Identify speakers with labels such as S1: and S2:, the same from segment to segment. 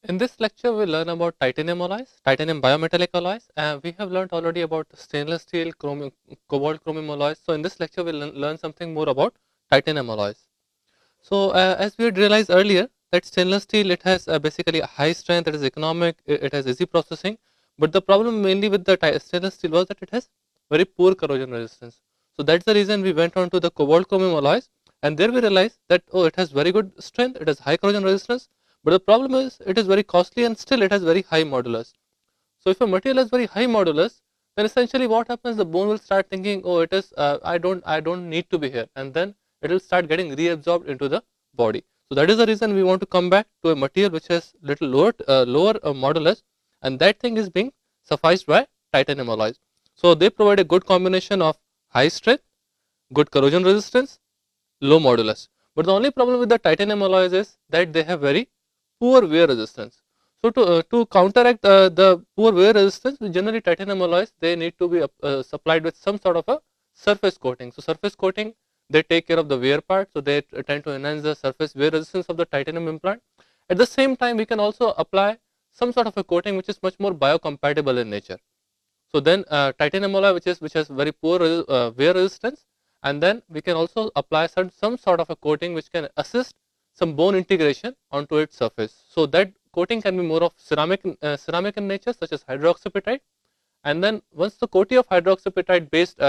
S1: In this lecture, we learn about titanium alloys, titanium biometallic alloys, and we have learned already about stainless steel, chromium, cobalt chromium alloys. So, in this lecture, we will learn something more about titanium alloys. So, as we had realized earlier, that stainless steel, it has basically a high strength, it is economic, it has easy processing. But the problem mainly with the stainless steel was that it has very poor corrosion resistance. So, that's the reason we went on to the cobalt chromium alloys, and there we realized that oh, it has very good strength, it has high corrosion resistance, but the problem is it is very costly and still it has very high modulus. So if a material has very high modulus, then essentially what happens, the bone will start thinking, oh, it is I don't need to be here, and then it will start getting reabsorbed into the body. So that is the reason we want to come back to a material which has little lower modulus, and that thing is being sufficed by titanium alloys. So they provide a good combination of high strength, good corrosion resistance, low modulus. But the only problem with the titanium alloys is that they have very poor wear resistance. So to counteract the poor wear resistance, generally titanium alloys, they need to be supplied with some sort of a surface coating. So surface coating, they take care of the wear part, so they tend to enhance the surface wear resistance of the titanium implant. At the same time, we can also apply some sort of a coating which is much more biocompatible in nature. So then titanium alloy which has very poor wear resistance, and then we can also apply some sort of a coating which can assist some bone integration onto its surface. So that coating can be more of ceramic in nature, such as hydroxyapatite, and then once the coating of hydroxyapatite based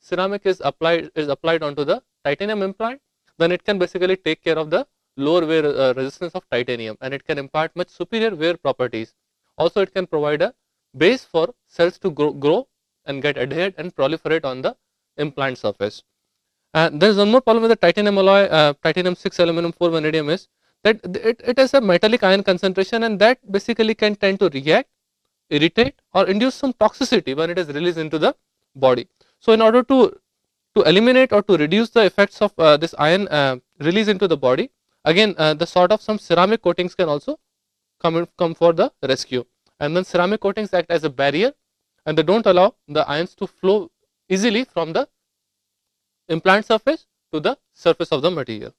S1: ceramic is applied onto the titanium implant, then it can basically take care of the lower wear resistance of titanium, and it can impart much superior wear properties. Also, it can provide a base for cells to grow and get adhered and proliferate on the implant surface. There is one more problem with the titanium alloy, titanium 6 aluminum 4 vanadium, is that it has a metallic ion concentration, and that basically can tend to react, irritate, or induce some toxicity when it is released into the body. So in order to eliminate or to reduce the effects of this ion release into the body, again the sort of some ceramic coatings can also come for the rescue. And then ceramic coatings act as a barrier, and they don't allow the ions to flow easily from the implant surface to the surface of the material.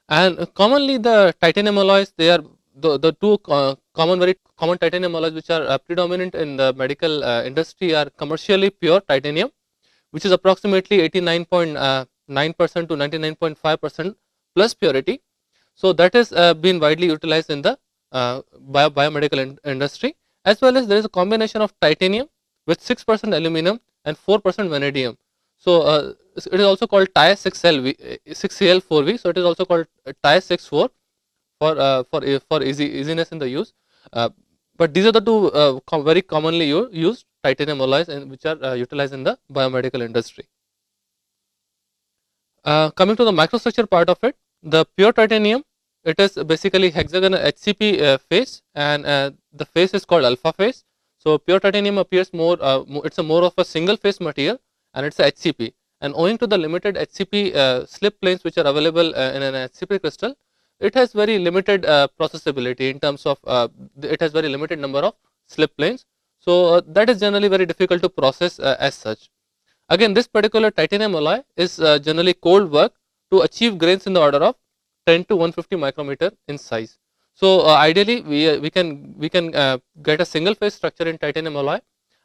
S1: And commonly the titanium alloys, they are the two very common titanium alloys which are predominant in the medical industry are commercially pure titanium, which is approximately 89.9% to 99.5% plus purity. So that has been widely utilized in the biomedical industry, as well as there is a combination of titanium with 6% aluminum and 4% vanadium. So it is also called Ti6Al4V. So it is also called Ti6-4 for easiness in the use. But these are the two very commonly used titanium alloys, which are utilized in the biomedical industry. Coming to the microstructure part of it, the pure titanium, it is basically hexagonal HCP face, and the face is called alpha face. So pure titanium appears more, it's a more of a single phase material, and it's a HCP. And owing to the limited HCP slip planes which are available in an HCP crystal, it has very limited processability in terms of it has very limited number of slip planes. So that is generally very difficult to process as such. Again, this particular titanium alloy is generally cold work to achieve grains in the order of 10 to 150 micrometer in size. So ideally, we can get a single phase structure in titanium alloy,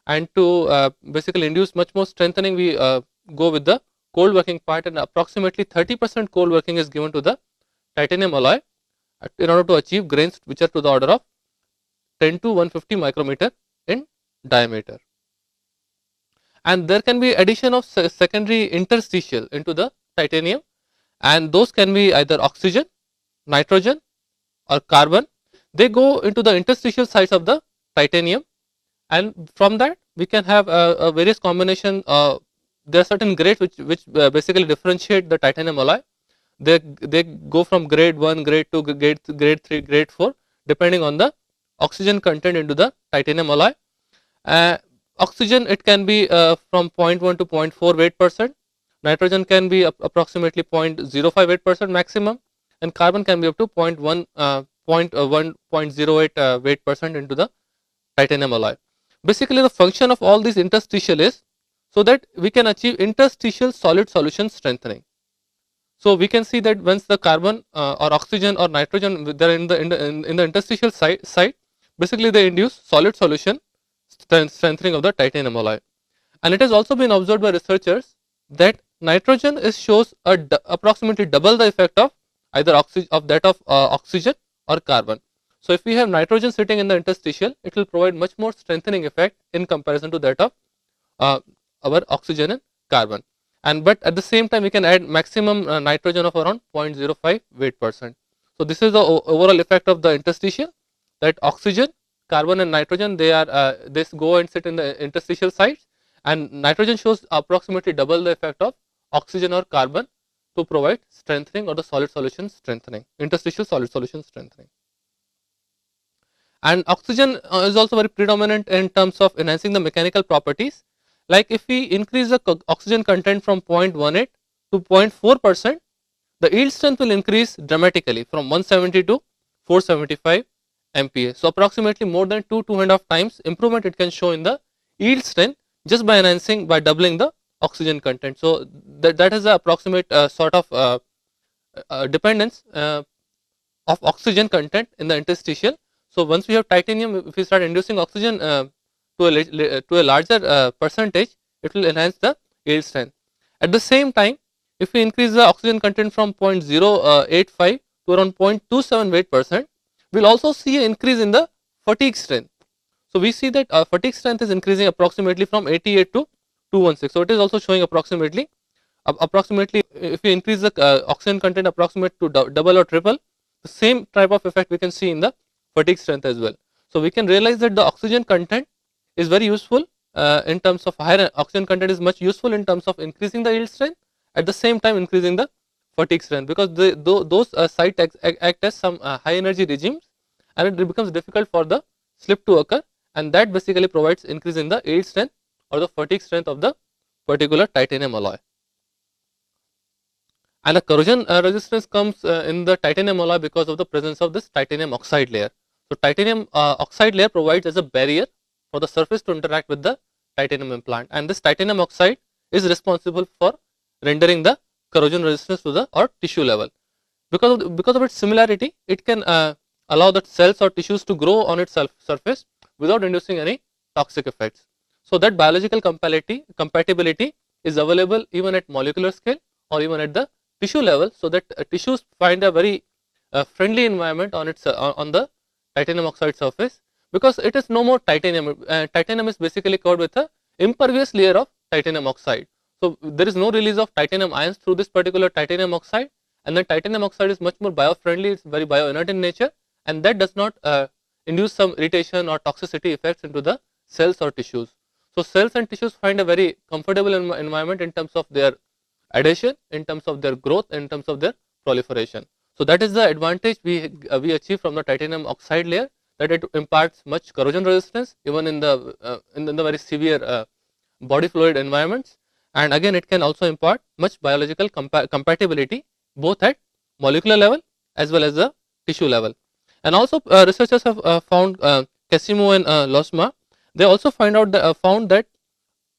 S1: and to basically induce much more strengthening, we go with the cold working part, and approximately 30% cold working is given to the titanium alloy in order to achieve grains which are to the order of 10 to 150 micrometer in diameter. And there can be addition of secondary interstitial into the titanium, and those can be either oxygen, nitrogen, or carbon. They go into the interstitial sites of the titanium, and from that we can have a various combination. There are certain grades which basically differentiate the titanium alloy. They go from grade 1, grade 2, grade 3, grade 4, depending on the oxygen content into the titanium alloy. Oxygen, it can be from 0.1 to 0.4 weight%. Nitrogen can be approximately 0.058% maximum, and carbon can be up to 0.08 weight% into the titanium alloy. Basically, the function of all these interstitial is so that we can achieve interstitial solid solution strengthening. So we can see that once the carbon or oxygen or nitrogen they are in the interstitial site, basically they induce solid solution strengthening of the titanium alloy. And it has also been observed by researchers that nitrogen shows approximately double the effect of either oxygen or carbon. So if we have nitrogen sitting in the interstitial, it will provide much more strengthening effect in comparison to that of uh, our oxygen and carbon. And but at the same time, we can add maximum nitrogen of around 0.05 weight%. So this is the overall effect of the interstitial, that oxygen, carbon and nitrogen, they go and sit in the interstitial sites, and nitrogen shows approximately double the effect of oxygen or carbon to provide strengthening or the solid solution strengthening, interstitial solid solution strengthening. And oxygen is also very predominant in terms of enhancing the mechanical properties. Like if we increase the oxygen content from 0.18 to 0.4%, the yield strength will increase dramatically from 170 to 475 MPa. So approximately more than 2.5 times improvement it can show in the yield strength just by doubling the oxygen content. So that is the approximate sort of dependence of oxygen content in the interstitial. So once we have titanium, if we start inducing oxygen to a larger percentage, it will enhance the yield strength. At the same time, if we increase the oxygen content from 0.085 to around 0.27 weight%, we will also see an increase in the fatigue strength. So we see that fatigue strength is increasing approximately from 88 to 216. So it is also showing approximately if we increase the oxygen content approximate to double or triple, the same type of effect we can see in the fatigue strength as well. So we can realize that the oxygen content is very useful in terms of higher oxygen content is much useful in terms of increasing the yield strength, at the same time increasing the fatigue strength, because those sites act as some high energy regimes, and it becomes difficult for the slip to occur, and that basically provides increase in the yield strength or the fatigue strength of the particular titanium alloy. And the corrosion resistance comes in the titanium alloy because of the presence of this titanium oxide layer. So titanium oxide layer provides as a barrier for the surface to interact with the titanium implant, and this titanium oxide is responsible for rendering the corrosion resistance to the tissue level. Because of its similarity, it can allow the cells or tissues to grow on its surface without inducing any toxic effects. So that biological compatibility is available even at molecular scale or even at the tissue level, so that tissues find a very friendly environment on its on the titanium oxide surface, because it is no more titanium. Titanium is basically covered with a impervious layer of titanium oxide. So there is no release of titanium ions through this particular titanium oxide, and the titanium oxide is much more bio-friendly. It's very bio-inert in nature, and that does not induce some irritation or toxicity effects into the cells or tissues. So cells and tissues find a very comfortable environment in terms of their adhesion, in terms of their growth, in terms of their proliferation. So that is the advantage we achieve from the titanium oxide layer, that it imparts much corrosion resistance even in the very severe body fluid environments, and again it can also impart much biological compatibility both at molecular level as well as the tissue level. And also researchers have found Casimo and Losma, they also found that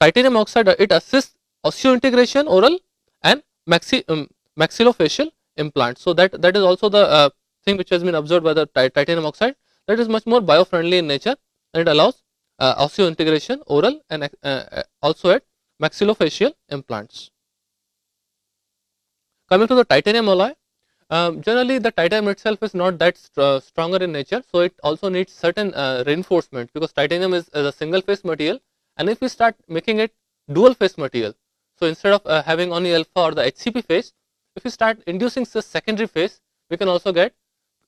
S1: titanium oxide it assists osseointegration, oral and maxillofacial implants. So that is also the thing which has been observed by the titanium oxide, that is much more bio-friendly in nature, and it allows osseointegration, oral and also at maxillofacial implants. Coming to the titanium alloy, generally the titanium itself is not that stronger in nature, so it also needs certain reinforcement, because titanium is a single phase material, and if we start making it dual phase material, so instead of having only alpha or the HCP phase, if we start inducing the secondary phase, we can also get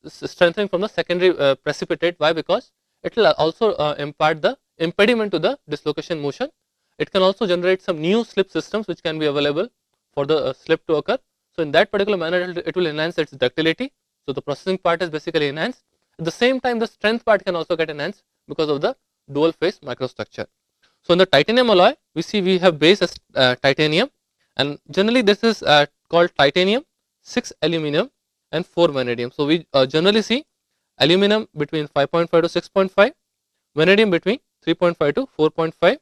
S1: strengthening from the secondary precipitate. Why? Because it will also impart the impediment to the dislocation motion. It can also generate some new slip systems which can be available for the slip to occur. So in that particular manner, it will enhance its ductility. So the processing part is basically enhanced. At the same time, the strength part can also get enhanced because of the dual phase microstructure. So in the titanium alloy, we have base as titanium, and generally this is called titanium, 6 aluminum and 4 vanadium. So we generally see aluminum between 5.5 to 6.5, vanadium between 3.5 to 4.5,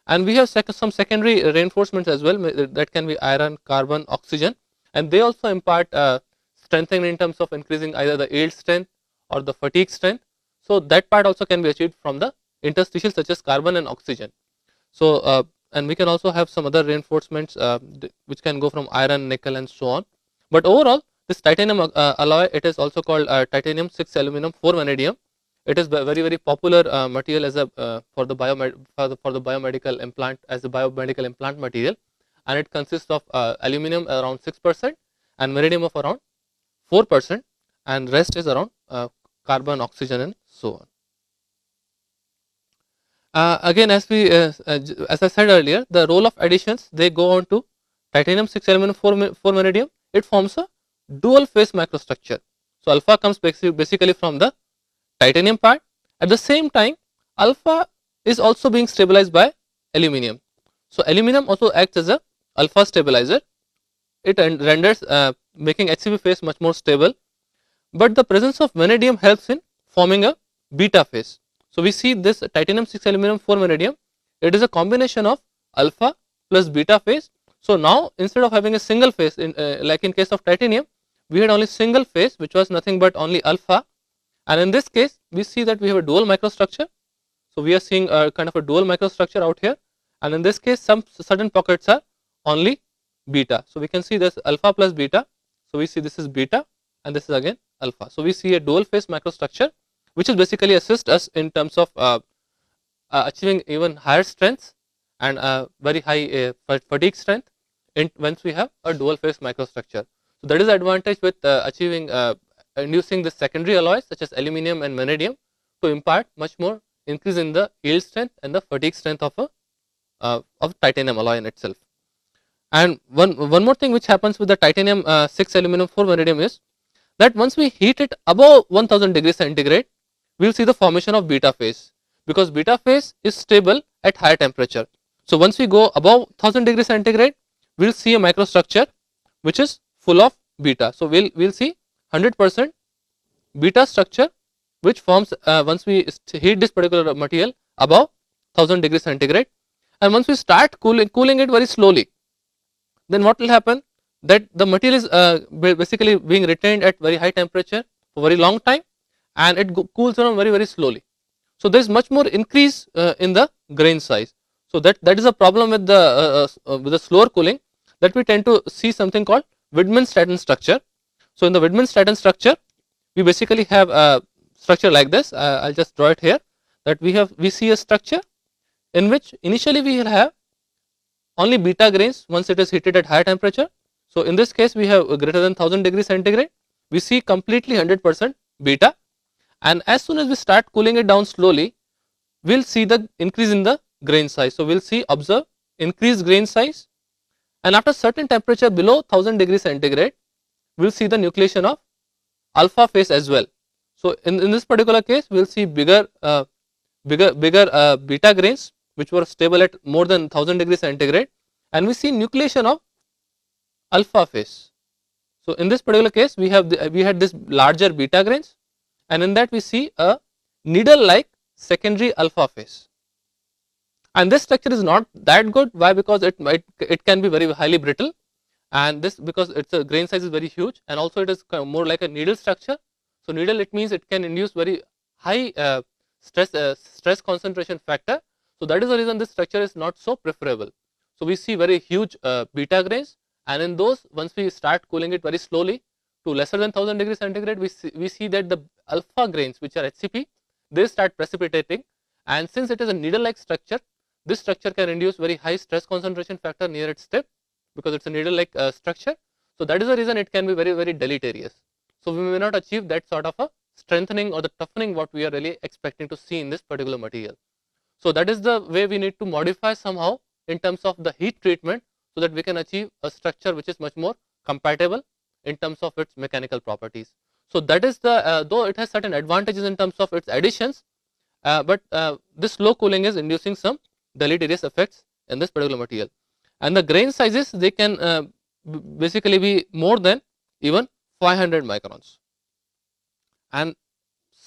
S1: and we have some secondary reinforcements as well, that can be iron, carbon, oxygen, and they also impart strengthening in terms of increasing either the yield strength or the fatigue strength. So that part also can be achieved from the interstitials such as carbon and oxygen. So and we can also have some other reinforcements which can go from iron, nickel, and so on. But overall, this titanium alloy, it is also called titanium 6 aluminum 4 vanadium. It is very popular material as a for the biomedical implant, as a biomedical implant material, and it consists of aluminum around 6% and vanadium of around 4%, and rest is around carbon, oxygen, and so on. Again, as I said earlier, the role of additions, they go on to titanium 6 aluminum 4 vanadium. It forms a dual phase microstructure. So alpha comes basically from the titanium part. At the same time, alpha is also being stabilized by aluminum. So aluminum also acts as a alpha stabilizer. It renders making HCP phase much more stable. But the presence of vanadium helps in forming a beta phase. So we see this titanium 6 aluminum 4 vanadium, it is a combination of alpha plus beta phase. So now instead of having a single phase, like in case of titanium, we had only single phase which was nothing but only alpha, and in this case we see that we have a dual microstructure. So we are seeing a kind of a dual microstructure out here, and in this case some certain pockets are only beta. So we can see this alpha plus beta. So we see this is beta and this is again alpha. So we see a dual phase microstructure which is basically assist us in terms of achieving even higher strengths and very high fatigue strength once we have a dual phase microstructure. So that is the advantage with achieving inducing the secondary alloys such as aluminum and vanadium to impart much more increase in the yield strength and the fatigue strength of a titanium alloy in itself. And one more thing which happens with the titanium 6 aluminum 4 vanadium is that once we heat it above 1000 degrees centigrade, we will see the formation of beta phase, because beta phase is stable at higher temperature. So once we go above 1000 degrees centigrade, we will see a microstructure which is full of beta. So we'll see 100% beta structure which forms once we heat this particular material above 1000 degrees centigrade, and once we start cooling it very slowly, then what will happen, that the material is basically being retained at very high temperature for very long time, and it cools down very slowly. So there is much more increase in the grain size. So that is a problem with the slower cooling, that we tend to see something called Widman-Staten structure. So in the Widman-Staten structure, we basically have a structure like this. I'll just draw it here. That we see a structure in which initially we will have only beta grains once it is heated at higher temperature. So in this case, we have greater than 1000 degrees centigrade. We see completely 100% beta, and as soon as we start cooling it down slowly, we'll see the increase in the grain size. So we'll see observe increased grain size, and after certain temperature below 1000 degrees centigrade, we'll see the nucleation of alpha phase as well. So in this particular case, we'll see bigger beta grains which were stable at more than 1000 degrees centigrade, and we see nucleation of alpha phase. So in this particular case, we had this larger beta grains, and in that we see a needle like secondary alpha phase. And this structure is not that good. Why? Because it can be very highly brittle, and this because its grain size is very huge, and also it is more like a needle structure. So needle, it means it can induce very high stress concentration factor. So that is the reason this structure is not so preferable. So we see very huge beta grains, and in those, once we start cooling it very slowly to lesser than 1000 degrees centigrade, we see that the alpha grains, which are HCP, they start precipitating, and since it is a needle like structure, this structure can induce very high stress concentration factor near its tip, because it's a needle like structure. So that is the reason it can be very deleterious. So we may not achieve that sort of a strengthening or the toughening what we are really expecting to see in this particular material. So that is the way we need to modify somehow in terms of the heat treatment, so that we can achieve a structure which is much more compatible in terms of its mechanical properties. So that is the though it has certain advantages in terms of its additions, but this slow cooling is inducing some deleterious effects in this particular material, and the grain sizes, they can basically be more than even 500 microns, and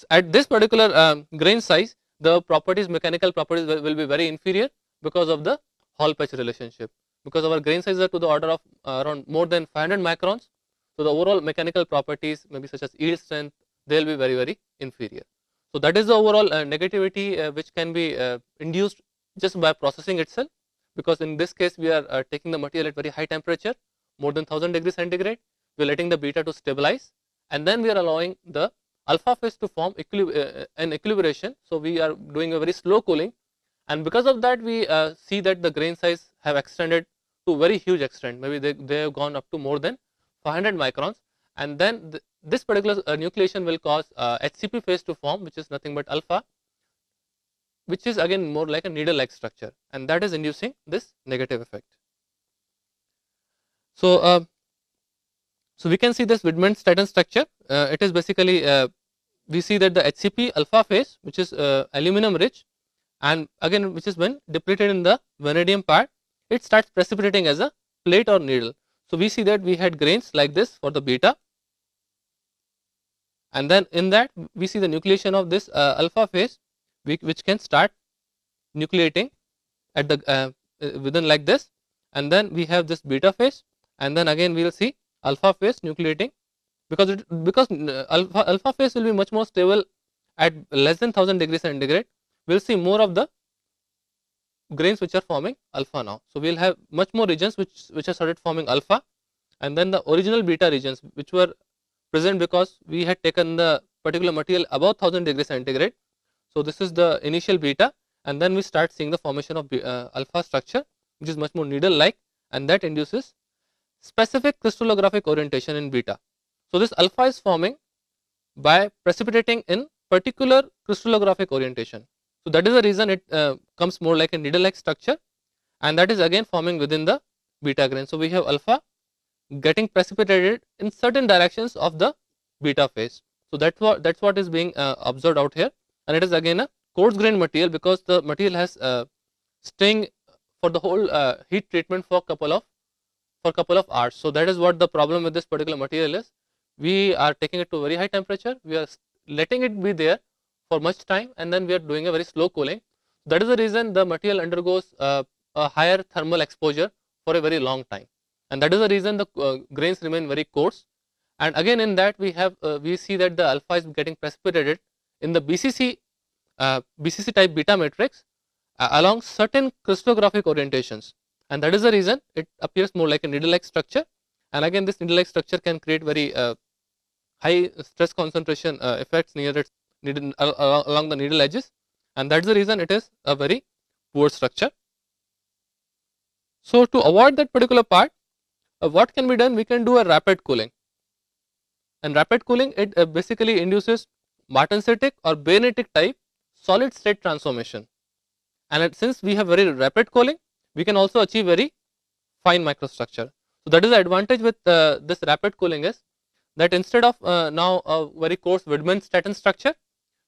S1: at this particular grain size, the mechanical properties will be very inferior because of the Hall patch relationship. because our grain sizes are to the order of around more than 500 microns. So the overall mechanical properties, maybe such as yield strength, they will be very inferior. So that is the overall negativity which can be induced just by processing itself, because in this case we are taking the material at very high temperature, more than 1000 degrees centigrade. We are letting the beta to stabilize, and then we are allowing the alpha phase to form an equilibration. So we are doing a very slow cooling, and because of that we see that the grain size have extended to very huge extent. Maybe they have gone up to more than 500 microns, and then this particular nucleation will cause HCP phase to form, which is nothing but alpha, which is again more like a needle like structure, and that is inducing this negative effect. So we can see this Widman-Staten structure. It is basically we see that the HCP alpha phase, which is aluminum rich, and again which is when depleted in the vanadium part, it starts precipitating as a plate or needle. So we see that we had grains like this for the beta, and then in that we see the nucleation of this alpha phase, which can start nucleating at the within like this, and then we have this beta phase, and then again we will see alpha phase nucleating, because alpha phase will be much more stable at less than 1000 degrees centigrade. We will see more of the grains which are forming alpha now. So we will have much more regions which have started forming alpha, and then the original beta regions which were present because we had taken the particular material above 1000 degrees centigrade. So this is the initial beta, and then we start seeing the formation of alpha structure, which is much more needle like, and that induces specific crystallographic orientation in beta. So this alpha is forming by precipitating in particular crystallographic orientation. So that is the reason it comes more like a needle like structure, and that is again forming within the beta grain. So we have alpha getting precipitated in certain directions of the beta phase. So that's what is being observed out here, and it is again a coarse grained material because the material has staying for the whole heat treatment for couple of hours. So that is what the problem with this particular material is. We are taking it to very high temperature, we are letting it be there for much time, and then we are doing a very slow cooling. That is the reason the material undergoes a higher thermal exposure for a very long time, and that is the reason the grains remain very coarse. And again in that we have we see that the alpha is getting precipitated in the BCC type beta matrix along certain crystallographic orientations, and that is the reason it appears more like a needle like structure. And again this needle like structure can create very high stress concentration effects near its needle, along the needle edges, and that is the reason it is a very poor structure. So to avoid that particular part, what can be done? We can do a rapid cooling, and rapid cooling it basically induces martensitic or bayonetic type solid state transformation, and since we have very rapid cooling, we can also achieve very fine microstructure. So that is the advantage with this rapid cooling, is that instead of now a very coarse Widman-Staten structure,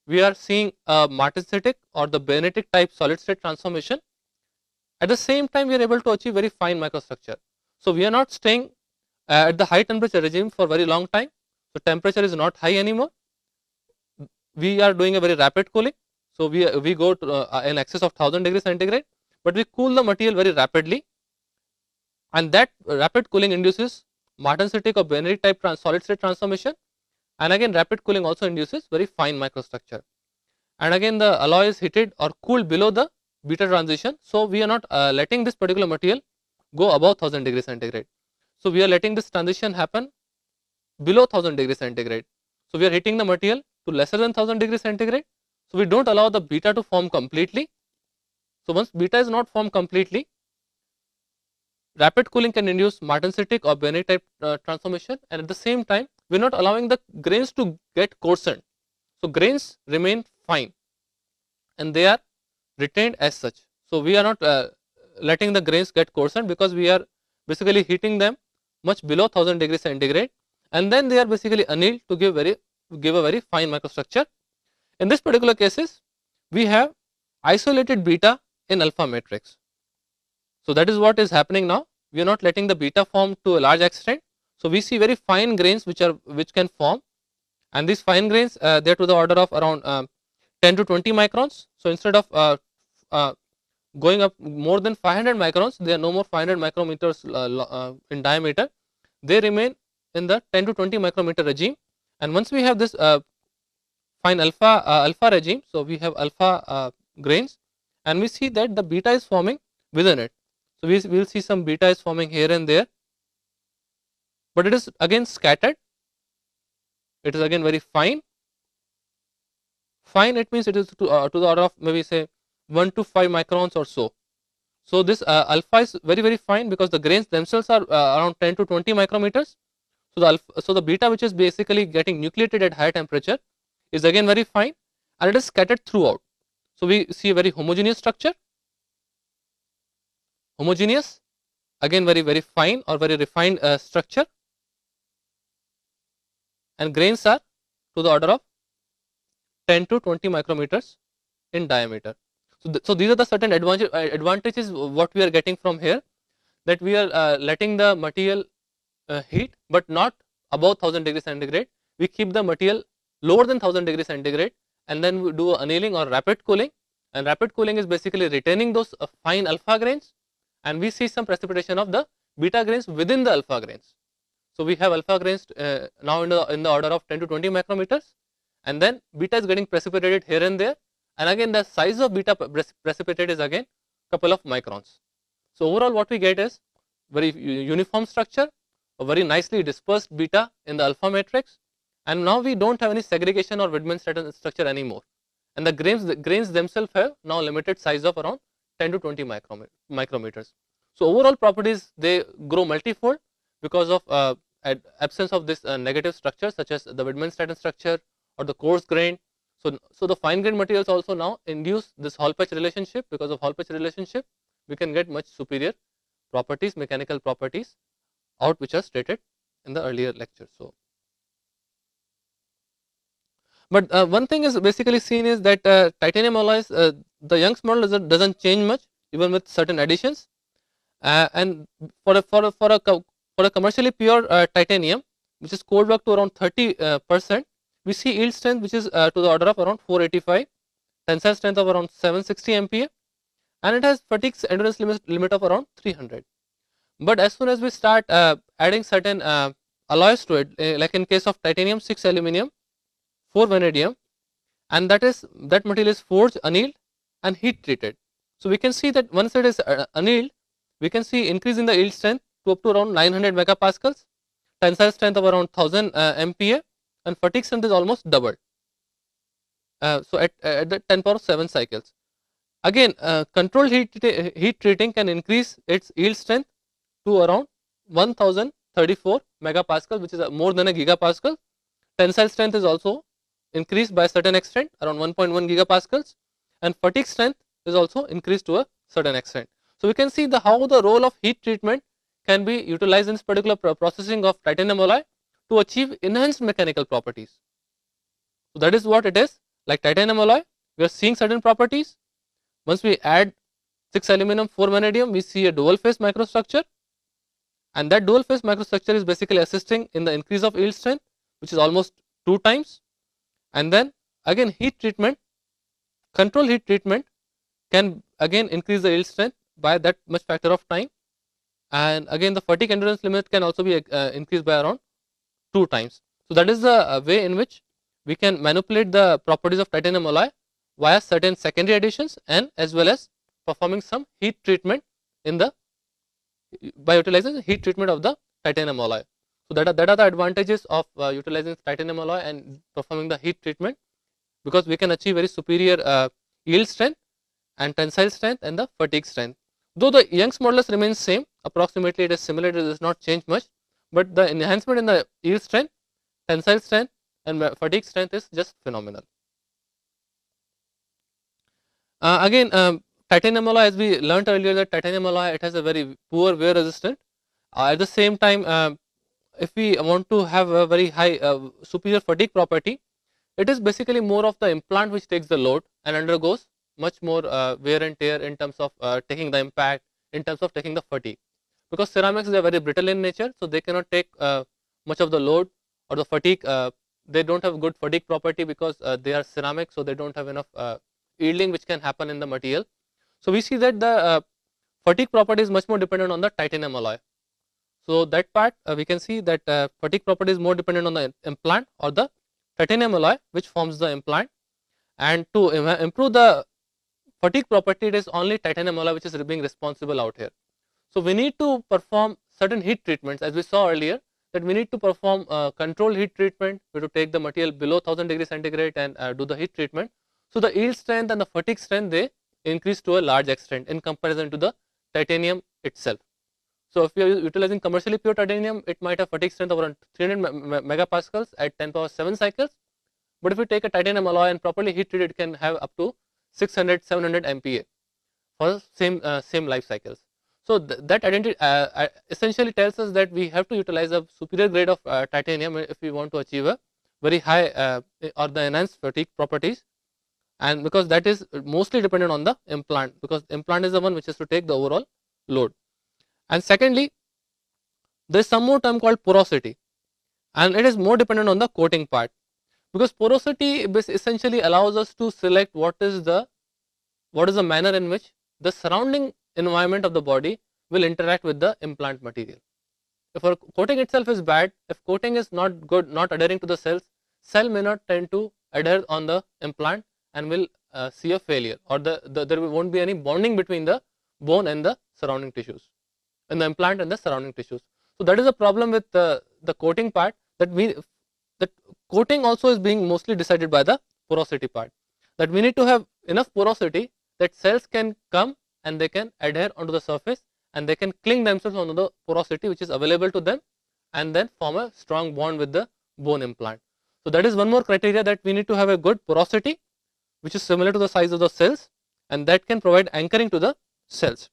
S1: we are seeing a martensitic or the bayonetic type solid state transformation. At the same time we are able to achieve very fine microstructure. So we are not staying at the high temperature regime for very long time. So temperature is not high anymore. We are doing a very rapid cooling. So we go to in excess of 1000 degrees centigrade, but we cool the material very rapidly, and that rapid cooling induces martensitic or bayonetic type solid state transformation, and again rapid cooling also induces very fine microstructure. And again the alloy is heated or cooled below the beta transition. So we are not letting this particular material go above 1000 degrees centigrade. So we are letting this transition happen below 1000 degrees centigrade. So we are heating the material to lesser than 1000 degrees centigrade. So we don't allow the beta to form completely. So once beta is not formed completely, rapid cooling can induce martensitic or bayonetic type transformation, and at the same time we are not allowing the grains to get coarsened. So grains remain fine and they are retained as such. So we are not letting the grains get coarsened because we are basically heating them much below 1000 degrees centigrade, and then they are basically annealed to give a very fine microstructure. In this particular cases, we have isolated beta in alpha matrix. So that is what is happening now. We are not letting the beta form to a large extent. So we see very fine grains which can form, and these fine grains they are to the order of around 10 to 20 microns. So instead of going up more than 500 microns, they are no more 500 micrometers in diameter. They remain in the 10 to 20 micrometer regime. And once we have this fine alpha regime, so we have alpha grains, and we see that the beta is forming within it. So we will see some beta is forming here and there, but it is again scattered. It is again very fine. Fine, it means it is to the order of maybe say 1 to 5 microns or so. So this alpha is very fine because the grains themselves are around 10 to 20 micrometers. So the so the beta, which is basically getting nucleated at high temperature, is again very fine, and it is scattered throughout. So we see a very homogeneous structure. Homogeneous, again very fine or very refined structure, and grains are to the order of 10 to 20 micrometers in diameter. So these are the certain advantages what we are getting from here, that we are letting the material heat, but not above 1000 degrees centigrade. We keep the material lower than 1000 degrees centigrade, and then we do annealing or rapid cooling. And rapid cooling is basically retaining those fine alpha grains, and we see some precipitation of the beta grains within the alpha grains. So we have alpha grains now in the order of 10 to 20 micrometers, and then beta is getting precipitated here and there, and again the size of beta precipitated is again couple of microns. So overall what we get is very uniform structure, a very nicely dispersed beta in the alpha matrix, and now we don't have any segregation or Widman structure anymore, and the grains themselves have now limited size of around 10 to 20 micrometers. So overall properties, they grow multifold because of absence of this negative structure, such as the Widman structure or the coarse grain. So the fine grained materials also now induce this Hall patch relationship. Because of Hall patch relationship, we can get much superior properties, mechanical properties out, which are stated in the earlier lecture. So, but one thing is basically seen is that titanium alloys, the Young's model doesn't change much even with certain additions, and for a commercially pure titanium, which is cold work to around 30%, we see yield strength which is to the order of around 485, tensile strength of around 760 MPa, and it has fatigue endurance limit of around 300. But as soon as we start adding certain alloys to it, like in case of titanium 6 aluminum 4 vanadium, and that material is forged, annealed, and heat treated. So we can see that once it is annealed, we can see increase in the yield strength to up to around 900 megapascals, tensile strength of around 1000 MPa, and fatigue strength is almost doubled. So at the 10 power 7 cycles. Again, controlled heat treating can increase its yield strength to around 1034 megapascal, which is more than a gigapascal. Tensile strength is also increased by a certain extent, around 1.1 gigapascals, and fatigue strength is also increased to a certain extent. So we can see how the role of heat treatment can be utilized in this particular processing of titanium alloy to achieve enhanced mechanical properties. So that is what it is. Like titanium alloy, we are seeing certain properties. Once we add 6 aluminum 4 vanadium, we see a dual phase microstructure, and that dual phase microstructure is basically assisting in the increase of yield strength, which is almost 2 times. And then again heat treatment, control heat treatment can again increase the yield strength by that much factor of time, and again the fatigue endurance limit can also be increased by around 2 times. So that is the way in which we can manipulate the properties of titanium alloy via certain secondary additions, and as well as performing some heat treatment by utilizing the heat treatment of the titanium alloy. So that are the advantages of utilizing titanium alloy and performing the heat treatment, because we can achieve very superior yield strength and tensile strength and the fatigue strength. Though the Young's modulus remains same, approximately it is similar, it does not change much, but the enhancement in the yield strength, tensile strength, and fatigue strength is just phenomenal. Again, titanium alloy, as we learnt earlier, that titanium alloy, it has a very poor wear resistant. At the same time, if we want to have a very high superior fatigue property, it is basically more of the implant which takes the load and undergoes much more wear and tear in terms of taking the impact, in terms of taking the fatigue. Because ceramics, they are very brittle in nature, so they cannot take much of the load or the fatigue. They don't have good fatigue property because they are ceramic, so they don't have enough yielding which can happen in the material. So we see that the fatigue property is much more dependent on the titanium alloy. So that part we can see that fatigue property is more dependent on the implant or the titanium alloy which forms the implant, and to improve the fatigue property, it is only titanium alloy which is being responsible out here. So we need to perform certain heat treatments, as we saw earlier, that we need to perform controlled heat treatment. We have to take the material below 1000 degrees centigrade and do the heat treatment. So the yield strength and the fatigue strength, they increase to a large extent in comparison to the titanium itself. So if you are utilizing commercially pure titanium, it might have fatigue strength of around 300 megapascals at 10 power 7 cycles. But if you take a titanium alloy and properly heat treat, it can have up to 600 700 MPa for same life cycles. So that essentially tells us that we have to utilize a superior grade of titanium if we want to achieve a very high or the enhanced fatigue properties, and because that is mostly dependent on the implant, because implant is the one which is to take the overall load. And secondly, there is some more term called porosity, and it is more dependent on the coating part, because porosity essentially allows us to select what is the manner in which the surrounding environment of the body will interact with the implant material. If our coating itself is bad, if coating is not good, not adhering to the cells, cell may not tend to adhere on the implant and will see a failure, or there won't be any bonding between the bone and the surrounding tissues, and the implant and the surrounding tissues. So that is a problem with the coating part, that coating also is being mostly decided by the porosity part, that we need to have enough porosity that cells can come and they can adhere onto the surface and they can cling themselves onto the porosity which is available to them, and then form a strong bond with the bone implant. So that is one more criteria, that we need to have a good porosity which is similar to the size of the cells, and that can provide anchoring to the cells.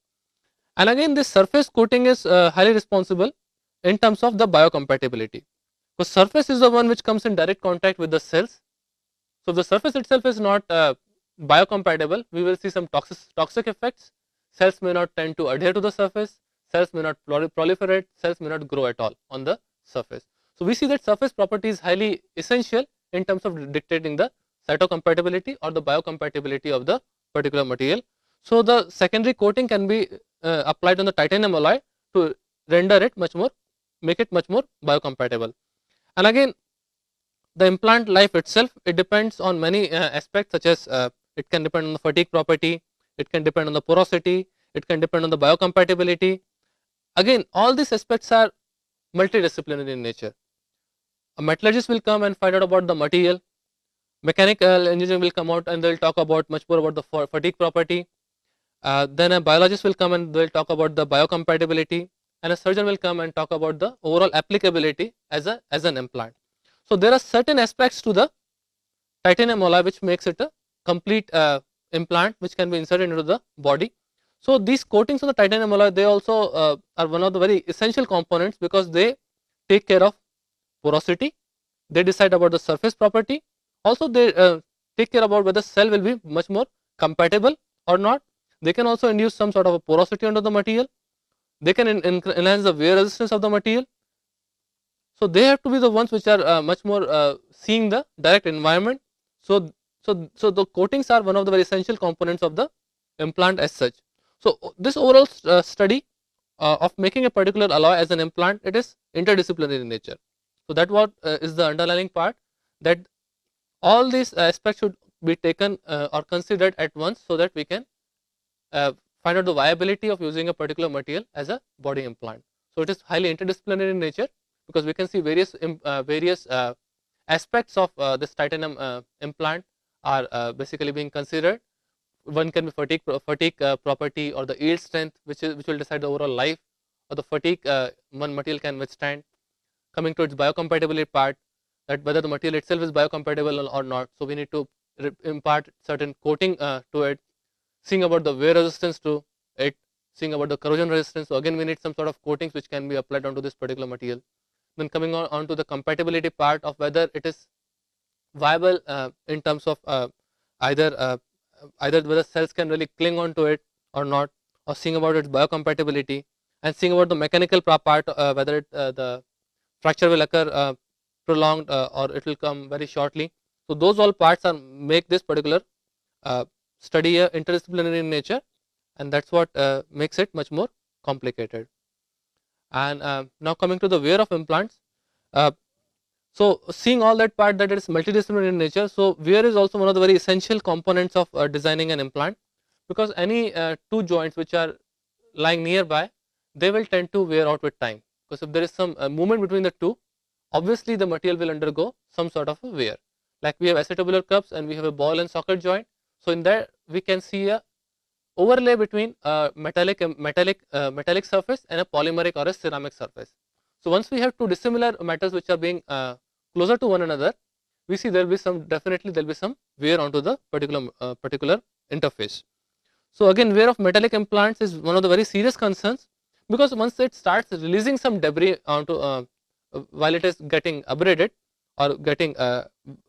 S1: And again, this surface coating is highly responsible in terms of the biocompatibility, because surface is the one which comes in direct contact with the cells. So if the surface itself is not biocompatible, we will see some toxic effects. Cells may not tend to adhere to the surface, cells may not proliferate, cells may not grow at all on the surface. So we see that surface property is highly essential in terms of dictating the cytocompatibility or the biocompatibility of the particular material. So the secondary coating can be applied on the titanium alloy to render it much more, make it much more biocompatible. And again, the implant life itself, it depends on many aspects, such as it can depend on the fatigue property, it can depend on the porosity, it can depend on the biocompatibility. Again, all these aspects are multidisciplinary in nature. A metallurgist will come and find out about the material, mechanical engineer will come out and they will talk about much more about the fatigue property, then a biologist will come and they will talk about the biocompatibility, and a surgeon will come and talk about the overall applicability as an implant. So there are certain aspects to the titanium alloy which makes it a complete implant which can be inserted into the body. So these coatings on the titanium alloy, they also are one of the very essential components, because they take care of porosity, they decide about the surface property, also they take care about whether cell will be much more compatible or not. They can also induce some sort of a porosity under the material, they can enhance the wear resistance of the material. So they have to be the ones which are much more seeing the direct environment. So the coatings are one of the very essential components of the implant as such. So this overall study of making a particular alloy as an implant, it is interdisciplinary in nature. So that what is the underlying part, that all these aspects should be taken or considered at once, so that we can find out the viability of using a particular material as a body implant. So it is highly interdisciplinary in nature, because we can see various aspects of this titanium implant are basically being considered. One can be fatigue property, or the yield strength, which will decide the overall life, or the fatigue one material can withstand. Coming to its biocompatibility part, that whether the material itself is biocompatible or not. So we need to impart certain coating to it, seeing about the wear resistance to it, seeing about the corrosion resistance. So again, we need some sort of coatings which can be applied onto this particular material. Then coming on to the compatibility part of whether it is viable in terms of either whether cells can really cling on to it or not, or seeing about its biocompatibility, and seeing about the mechanical part, whether the fracture will occur prolonged or it will come very shortly. So those all parts are make this particular study interdisciplinary in nature, and that's what makes it much more complicated. And now coming to the wear of implants. Uh, so seeing all that part that it is multidisciplinary in nature, so wear is also one of the very essential components of designing an implant, because any two joints which are lying nearby, they will tend to wear out with time, because if there is some movement between the two, obviously the material will undergo some sort of a wear. Like we have acetabular cups and we have a ball and socket joint. So in that we can see a overlay between a metallic surface and a polymeric or a ceramic surface. So once we have two dissimilar metals which are being closer to one another, we see there will be some, definitely there will be some wear onto the particular interface. So again, wear of metallic implants is one of the very serious concerns, because once it starts releasing some debris onto while it is getting abraded or getting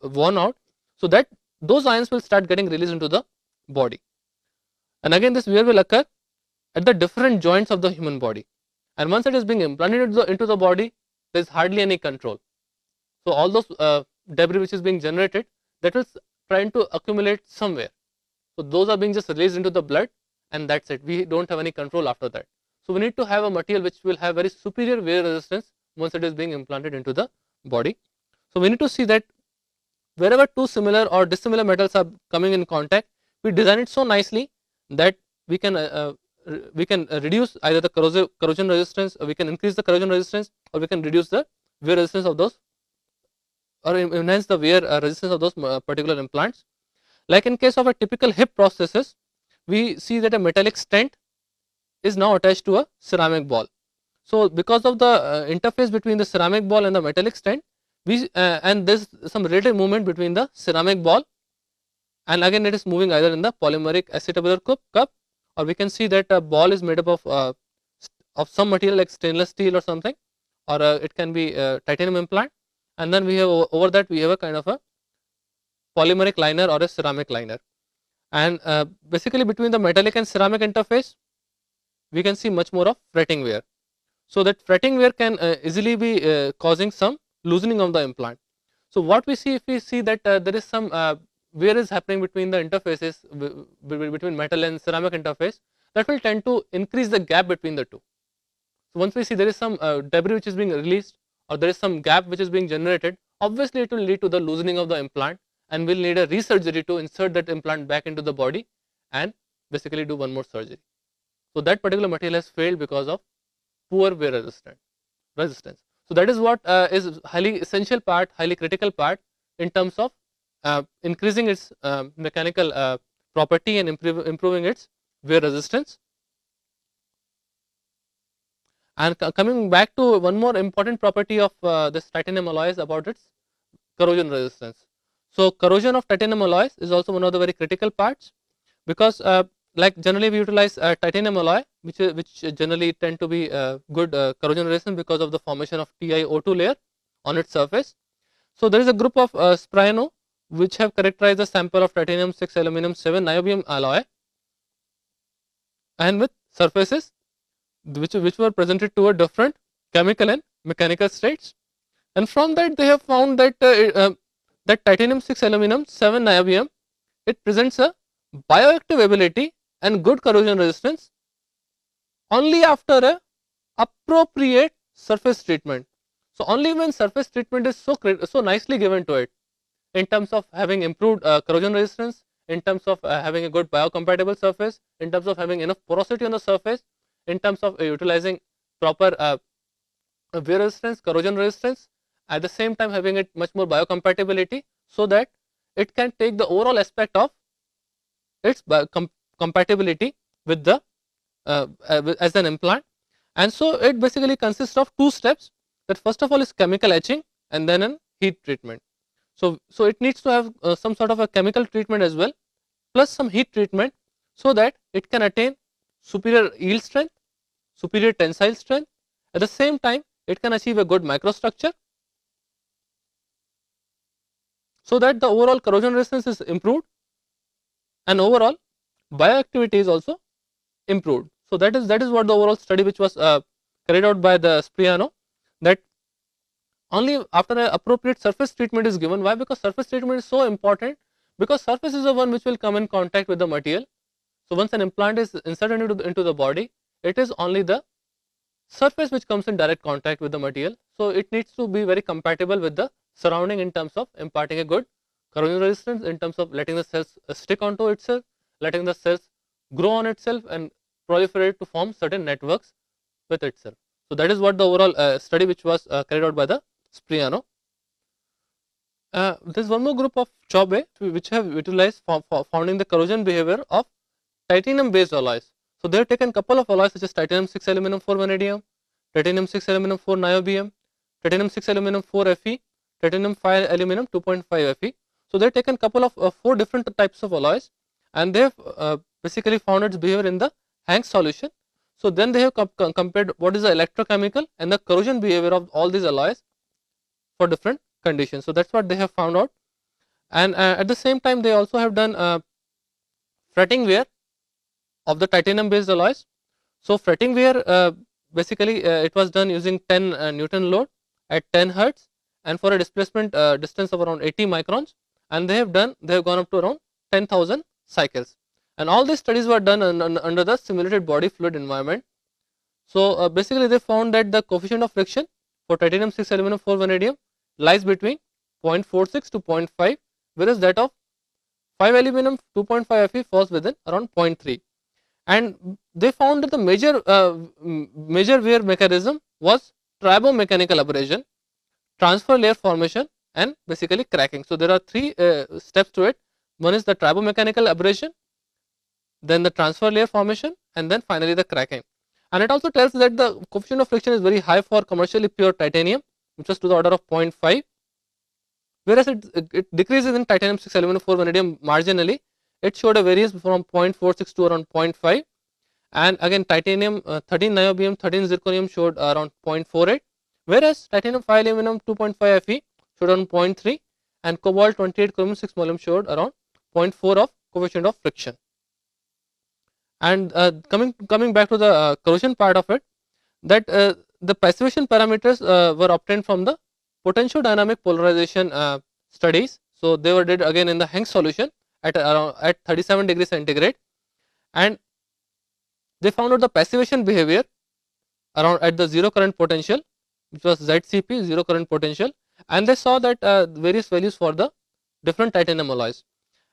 S1: worn out, so that those ions will start getting released into the body. And again, this wear will occur at the different joints of the human body. And once it is being implanted into the body, there is hardly any control. So all those debris which is being generated, that is trying to accumulate somewhere. So those are being just released into the blood, and that's it. We don't have any control after that. So we need to have a material which will have very superior wear resistance once it is being implanted into the body. So we need to see that wherever two similar or dissimilar metals are coming in contact, we design it so nicely that we can reduce either the corrosion resistance, or we can increase the corrosion resistance, or we can reduce the wear resistance of those, or enhance the wear resistance of those particular implants. Like in case of a typical hip prosthesis, we see that a metallic stent is now attached to a ceramic ball. So because of the interface between the ceramic ball and the metallic stent, we and there is some relative movement between the ceramic ball, and again it is moving either in the polymeric acetabular cup, or we can see that a ball is made up of some material like stainless steel or something, or it can be titanium implant, and then we have over that we have a kind of a polymeric liner or a ceramic liner. And basically between the metallic and ceramic interface, we can see much more of fretting wear. So that fretting wear can easily be causing some loosening of the implant. So what we see, if we see that there is some wear is happening between the interfaces, between metal and ceramic interface, that will tend to increase the gap between the two. So once we see there is some debris which is being released, or there is some gap which is being generated, obviously it will lead to the loosening of the implant, and we'll need a resurgery to insert that implant back into the body and basically do one more surgery. So that particular material has failed because of poor wear resistance. So that is what is highly essential part, highly critical part in terms of increasing its mechanical property and improving its wear resistance. And coming back to one more important property of this titanium alloys, about its corrosion resistance. So corrosion of titanium alloys is also one of the very critical parts, because like generally we utilize titanium alloy, which generally tend to be good corrosion resistant because of the formation of TiO2 layer on its surface. So there is a group of Sprayano which have characterized a sample of titanium 6 aluminum 7 niobium alloy, and with surfaces which were presented to a different chemical and mechanical states, and from that they have found that that titanium 6 aluminum 7 niobium, it presents a bioactive ability and good corrosion resistance only after a appropriate surface treatment. So only when surface treatment is so nicely given to it, in terms of having improved corrosion resistance, in terms of having a good biocompatible surface, in terms of having enough porosity on the surface, in terms of utilizing proper wear resistance, corrosion resistance, at the same time having it much more biocompatibility, so that it can take the overall aspect of its compatibility with the as an implant. And so it basically consists of two steps, that first of all is chemical etching and then an heat treatment. So it needs to have some sort of a chemical treatment as well, plus some heat treatment, so that it can attain superior yield strength, superior tensile strength. At the same time, it can achieve a good microstructure, so that the overall corrosion resistance is improved and overall bioactivity is also improved. So that is what the overall study which was carried out by the Sprayano, that only after an appropriate surface treatment is given. Why? Because surface treatment is so important, because surface is the one which will come in contact with the material. So once an implant is inserted into the body, it is only the surface which comes in direct contact with the material. So it needs to be very compatible with the surrounding in terms of imparting a good corrosion resistance, in terms of letting the cells stick onto itself, letting the cells grow on itself and proliferate to form certain networks with itself. So that is what the overall study which was carried out by the Spriano. There is one more group of Chobe which have utilized for founding the corrosion behavior of titanium based alloys. So they have taken couple of alloys such as titanium 6 aluminum 4 vanadium, titanium 6 aluminum 4 niobium, titanium 6 aluminum 4 Fe, titanium 5 aluminum 2.5 Fe. So they have taken couple of 4 different types of alloys, and they have basically found its behavior in the Hanks solution. So then they have compared what is the electrochemical and the corrosion behavior of all these alloys for different conditions. So that's what they have found out. And at the same time, they also have done fretting wear of the titanium based alloys. So fretting wear, basically it was done using 10 Newton load at 10 hertz and for a displacement distance of around 80 microns, and they have gone up to around 10,000 cycles, and all these studies were done under the simulated body fluid environment. So basically they found that the coefficient of friction for titanium 6 aluminum 4 vanadium lies between 0.46 to 0.5, whereas that of 5 aluminum 2.5 Fe falls within around 0.3. And they found that the major wear mechanism was tribomechanical abrasion, transfer layer formation, and basically cracking. So there are 3 steps to it. One is the tribomechanical abrasion, then the transfer layer formation, and then finally the cracking. And it also tells that the coefficient of friction is very high for commercially pure titanium, which was to the order of 0.5, whereas it decreases in titanium 6 aluminum 4 vanadium marginally. It showed a variance from 0.46 to around 0.5, and again titanium 13 niobium 13 zirconium showed around 0.48, whereas titanium 5 aluminum 2.5 Fe showed around 0.3, and cobalt 28 chromium 6 molybdenum showed around 0.4 of coefficient of friction. And coming back to the corrosion part of it, that the passivation parameters were obtained from the potentiodynamic polarization studies. So they were did again in the Hanks solution at 37 degrees centigrade, and they found out the passivation behavior around at the zero current potential, which was ZCP, zero current potential, and they saw that various values for the different titanium alloys.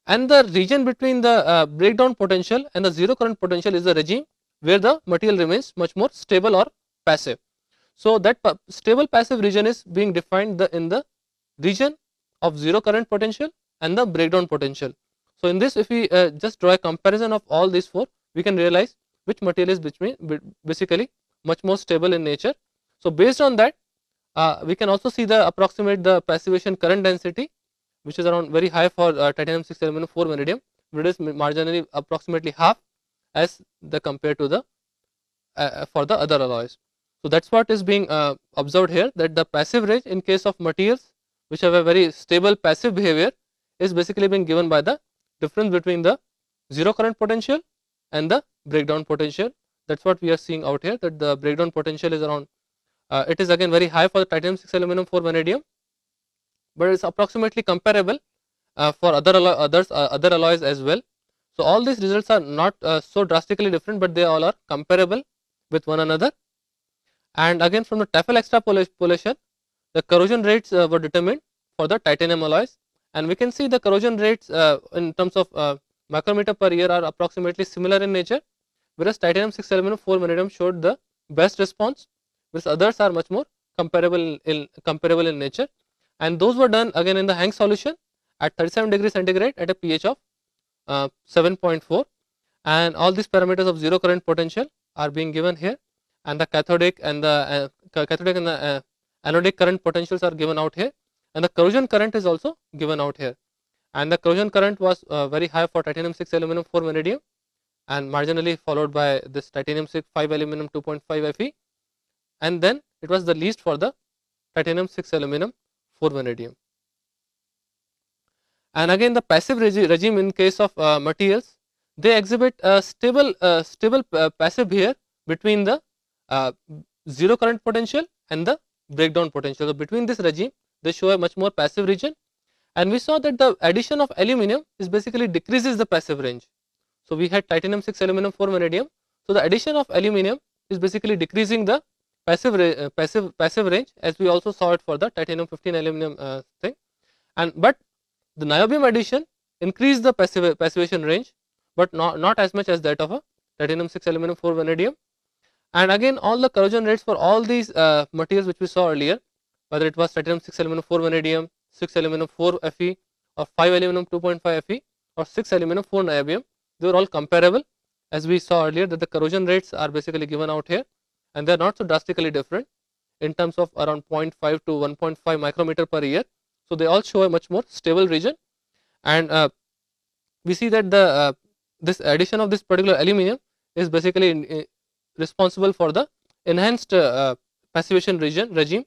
S1: And the region between the breakdown potential and the zero current potential is the regime where the material remains much more stable or passive. So that stable passive region is being defined in the region of zero current potential and the breakdown potential. So in this, if we just draw a comparison of all these 4, we can realize which material is basically much more stable in nature. So based on that, we can also see the approximate the passivation current density, which is around very high for titanium 6 aluminum 4 vanadium, but it is marginally approximately half as the compared to the for the other alloys. So that's what is being observed here, that the passive range in case of materials which have a very stable passive behavior is basically being given by the difference between the zero current potential and the breakdown potential. That's what we are seeing out here, that the breakdown potential is around it is again very high for the titanium 6 aluminum 4 vanadium, but it's approximately comparable for other alloys as well. So all these results are not so drastically different, but they all are comparable with one another. And again from the TEFL extrapolation, the corrosion rates were determined for the titanium alloys, and we can see the corrosion rates in terms of micrometer per year are approximately similar in nature, whereas titanium 6 aluminum 4 vanadium showed the best response, whereas others are much more comparable in nature. And those were done again in the Hanks solution at 37 degrees centigrade at a pH of 7.4, and all these parameters of zero current potential are being given here, and the cathodic and the anodic current potentials are given out here, and the corrosion current is also given out here. And the corrosion current was very high for titanium 6 aluminum 4 vanadium, and marginally followed by this titanium 6 5 aluminum 2.5 Fe, and then it was the least for the titanium 6 aluminum 4 vanadium. And again the passive regime in case of materials, they exhibit a stable passive behavior between the zero current potential and the breakdown potential. So between this regime they show a much more passive region, and we saw that the addition of aluminum is basically decreases the passive range. So we had titanium 6 aluminum 4 vanadium. So the addition of aluminum is basically decreasing the passive range, as we also saw it for the titanium 15 aluminum thing. And but the niobium addition increased the passivation range, but not as much as that of a titanium 6 aluminum 4 vanadium. And again, all the corrosion rates for all these materials which we saw earlier, whether it was titanium 6 aluminum 4 vanadium, 6 aluminum 4 Fe, or 5 aluminum 2.5 Fe, or 6 aluminum 4 niobium, they were all comparable, as we saw earlier that the corrosion rates are basically given out here, and they are not so drastically different in terms of around 0.5 to 1.5 micrometer per year. So they all show a much more stable region, and we see that the this addition of this particular aluminum is basically responsible for the enhanced passivation regime.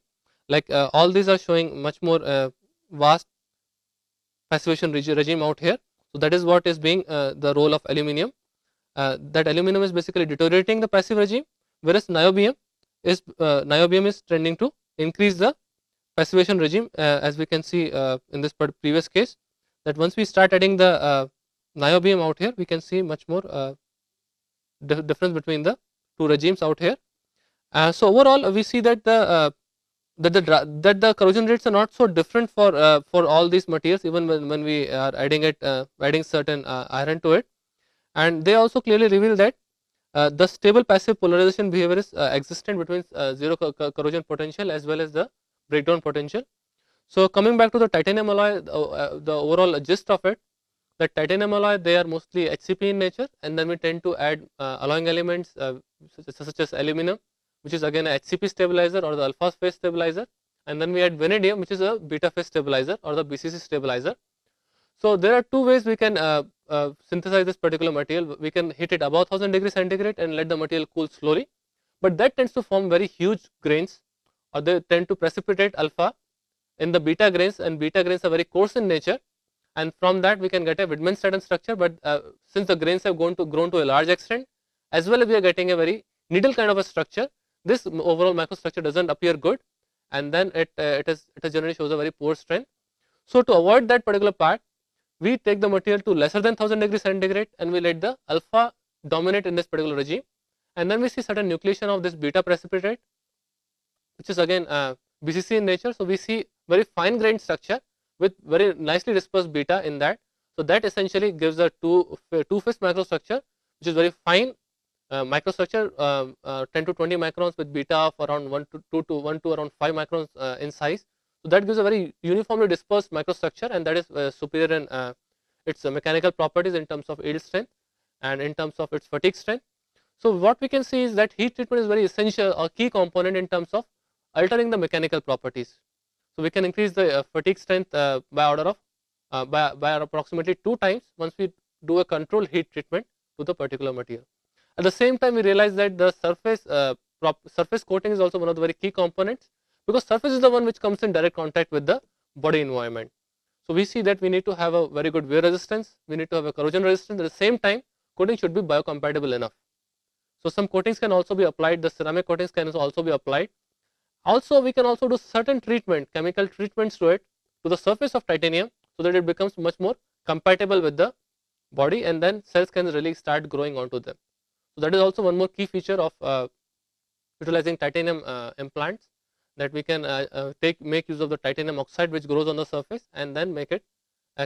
S1: Like all these are showing much more vast passivation regime out here. So that is what is being the role of aluminum. That aluminum is basically deteriorating the passive regime, whereas niobium is trending to increase the passivation regime, as we can see in this previous case, that once we start adding the niobium out here, we can see much more difference between the two regimes out here. So overall, we see that the corrosion rates are not so different for all these materials, even when we are adding certain iron to it, and they also clearly reveal that the stable passive polarization behavior is existent between zero corrosion potential as well as the breakdown potential. So coming back to the titanium alloy, the overall gist of it, the titanium alloy, they are mostly HCP in nature, and then we tend to add alloying elements such as aluminum, which is again a HCP stabilizer or the alpha phase stabilizer, and then we add vanadium, which is a beta phase stabilizer or the BCC stabilizer. So there are two ways we can synthesize this particular material. We can heat it above 1000 degrees centigrade and let the material cool slowly, but that tends to form very huge grains, or they tend to precipitate alpha in the beta grains, and beta grains are very coarse in nature, and from that we can get a Wittmann-Staden structure. But since the grains have grown to a large extent, as well as we are getting a very needle kind of a structure, this overall microstructure doesn't appear good, and then it generally shows a very poor strength. So to avoid that particular part, we take the material to lesser than 1000 degrees centigrade and we let the alpha dominate in this particular regime, and then we see certain nucleation of this beta precipitate, which is again BCC in nature. So we see very fine grained structure with very nicely dispersed beta in that. So that essentially gives a two-phase microstructure, which is very fine microstructure, 10 to 20 microns with beta of around 1 to around 5 microns in size. So that gives a very uniformly dispersed microstructure, and that is superior in its mechanical properties in terms of yield strength and in terms of its fatigue strength. So what we can see is that heat treatment is very essential or key component in terms of altering the mechanical properties. So we can increase the fatigue strength by order of by approximately 2 times once we do a controlled heat treatment to the particular material. At the same time, we realize that the surface coating is also one of the very key components, because surface is the one which comes in direct contact with the body environment. So we see that we need to have a very good wear resistance, we need to have a corrosion resistance. At the same time, coating should be biocompatible enough. So some coatings can also be applied, the ceramic coatings can also be applied. Also, we can also do certain treatment, chemical treatments to it, to the surface of titanium, so that it becomes much more compatible with the body, and then cells can really start growing onto them. So that is also one more key feature of utilizing titanium implants, that we can make use of the titanium oxide which grows on the surface, and then make it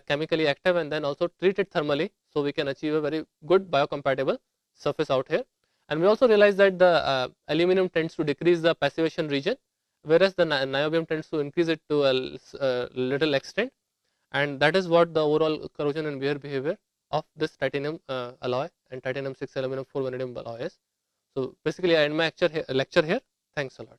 S1: chemically active, and then also treat it thermally, so we can achieve a very good biocompatible surface out here. And we also realize that the aluminum tends to decrease the passivation region, whereas the niobium tends to increase it to a little extent, and that is what the overall corrosion and wear behavior of this titanium alloy and titanium 6 aluminum 4 vanadium alloy is. So basically I end my lecture here. Thanks a lot.